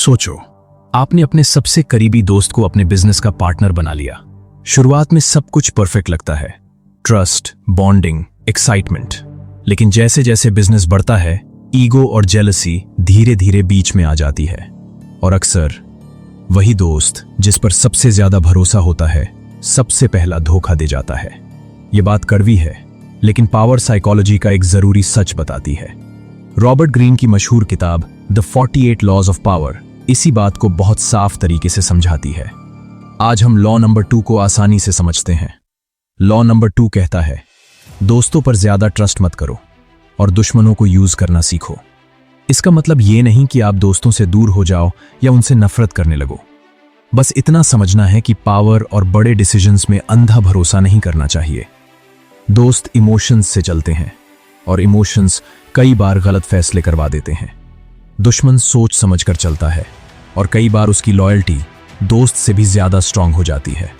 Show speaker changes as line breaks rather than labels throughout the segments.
सोचो, आपने अपने सबसे करीबी दोस्त को अपने बिजनेस का पार्टनर बना लिया। शुरुआत में सब कुछ परफेक्ट लगता है, ट्रस्ट, बॉन्डिंग, एक्साइटमेंट। लेकिन जैसे जैसे बिजनेस बढ़ता है, ईगो और जेलसी धीरे धीरे बीच में आ जाती है। और अक्सर वही दोस्त जिस पर सबसे ज्यादा भरोसा होता है, सबसे पहला धोखा दे जाता है। ये बात कड़वी है, लेकिन पावर साइकोलॉजी का एक जरूरी सच बताती है। रॉबर्ट ग्रीन की मशहूर किताब द 48 लॉज ऑफ पावर इसी बात को बहुत साफ तरीके से समझाती है। आज हम लॉ नंबर 2 को आसानी से समझते हैं। लॉ नंबर 2 कहता है, दोस्तों पर ज्यादा ट्रस्ट मत करो और दुश्मनों को यूज करना सीखो। इसका मतलब ये नहीं कि आप दोस्तों से दूर हो जाओ या उनसे नफरत करने लगो। बस इतना समझना है कि पावर और बड़े डिसीजंस में अंधा भरोसा नहीं करना चाहिए। दोस्त इमोशंस से चलते हैं और इमोशंस कई बार गलत फैसले करवा देते हैं। दुश्मन सोच समझकर चलता है और कई बार उसकी लॉयल्टी दोस्त से भी ज्यादा स्ट्रांग हो जाती है।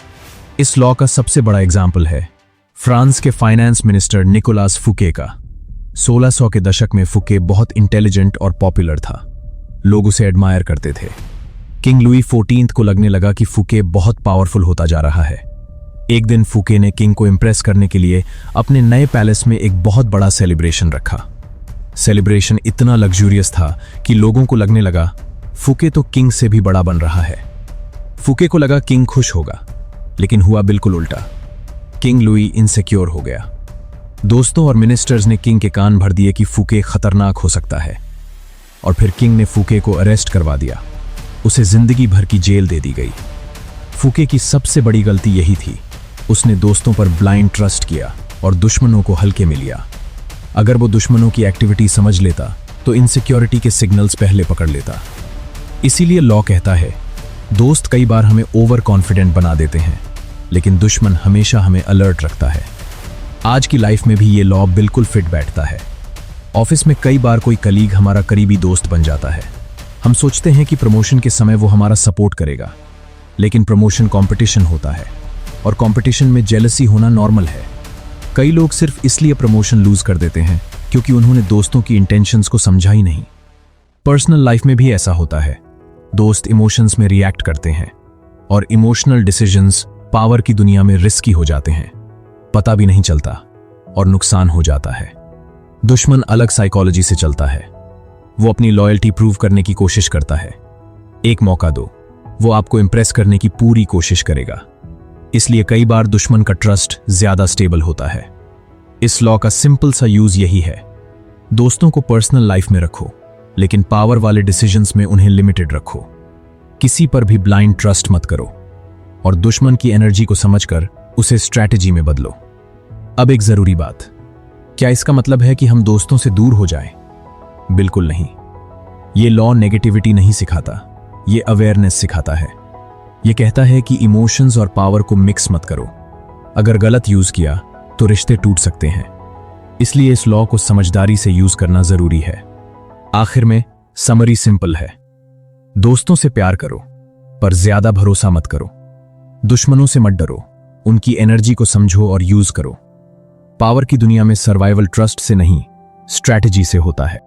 इस लॉ का सबसे बड़ा एग्जाम्पल है फ्रांस के फाइनेंस मिनिस्टर निकोलास फुके का। 1600 के दशक में फुके बहुत इंटेलिजेंट और पॉपुलर था। लोग उसे एडमायर करते थे। किंग लुई 14 को लगने लगा कि फुके बहुत पावरफुल होता जा रहा है। एक दिन फुके ने किंग को इम्प्रेस करने के लिए अपने नए पैलेस में एक बहुत बड़ा सेलिब्रेशन रखा। सेलिब्रेशन इतना लग्जूरियस था कि लोगों को लगने लगा फुके तो किंग से भी बड़ा बन रहा है। फुके को लगा किंग खुश होगा, लेकिन हुआ बिल्कुल उल्टा। किंग लुई इनसिक्योर हो गया। दोस्तों और मिनिस्टर्स ने किंग के कान भर दिए कि फुके खतरनाक हो सकता है, और फिर किंग ने फुके को अरेस्ट करवा दिया। उसे जिंदगी भर की जेल दे दी गई। फुके की सबसे बड़ी गलती यही थी, उसने दोस्तों पर ब्लाइंड ट्रस्ट किया और दुश्मनों को हल्के में लिया। अगर वो दुश्मनों की एक्टिविटी समझ लेता तो इनसिक्योरिटी के सिग्नल्स पहले पकड़ लेता। इसीलिए लॉ कहता है, दोस्त कई बार हमें ओवर कॉन्फिडेंट बना देते हैं, लेकिन दुश्मन हमेशा हमें अलर्ट रखता है। आज की लाइफ में भी ये लॉ बिल्कुल फिट बैठता है। ऑफिस में कई बार कोई कलीग हमारा करीबी दोस्त बन जाता है। हम सोचते हैं कि प्रमोशन के समय वो हमारा सपोर्ट करेगा, लेकिन प्रमोशन कंपटीशन होता है और कंपटीशन में जेलसी होना नॉर्मल है। कई लोग सिर्फ इसलिए प्रमोशन लूज कर देते हैं क्योंकि उन्होंने दोस्तों की इंटेंशंस को समझा ही नहीं। पर्सनल लाइफ में भी ऐसा होता है। दोस्त इमोशंस में रिएक्ट करते हैं और इमोशनल डिसीजंस पावर की दुनिया में रिस्की हो जाते हैं। पता भी नहीं चलता और नुकसान हो जाता है। दुश्मन अलग साइकोलॉजी से चलता है। वो अपनी लॉयल्टी प्रूव करने की कोशिश करता है। एक मौका दो, वो आपको इंप्रेस करने की पूरी कोशिश करेगा। इसलिए कई बार दुश्मन का ट्रस्ट ज्यादा स्टेबल होता है। इस लॉ का सिंपल सा यूज यही है, दोस्तों को पर्सनल लाइफ में रखो, लेकिन पावर वाले डिसीजंस में उन्हें लिमिटेड रखो। किसी पर भी ब्लाइंड ट्रस्ट मत करो और दुश्मन की एनर्जी को समझकर उसे स्ट्रैटेजी में बदलो। अब एक जरूरी बात, क्या इसका मतलब है कि हम दोस्तों से दूर हो जाएं? बिल्कुल नहीं। ये लॉ नेगेटिविटी नहीं सिखाता, ये अवेयरनेस सिखाता है। ये कहता है कि इमोशंस और पावर को मिक्स मत करो। अगर गलत यूज किया तो रिश्ते टूट सकते हैं। इसलिए इस लॉ को समझदारी से यूज करना जरूरी है। आखिर में समरी सिंपल है, दोस्तों से प्यार करो पर ज्यादा भरोसा मत करो। दुश्मनों से मत डरो, उनकी एनर्जी को समझो और यूज करो। पावर की दुनिया में सर्वाइवल ट्रस्ट से नहीं, स्ट्रैटेजी से होता है।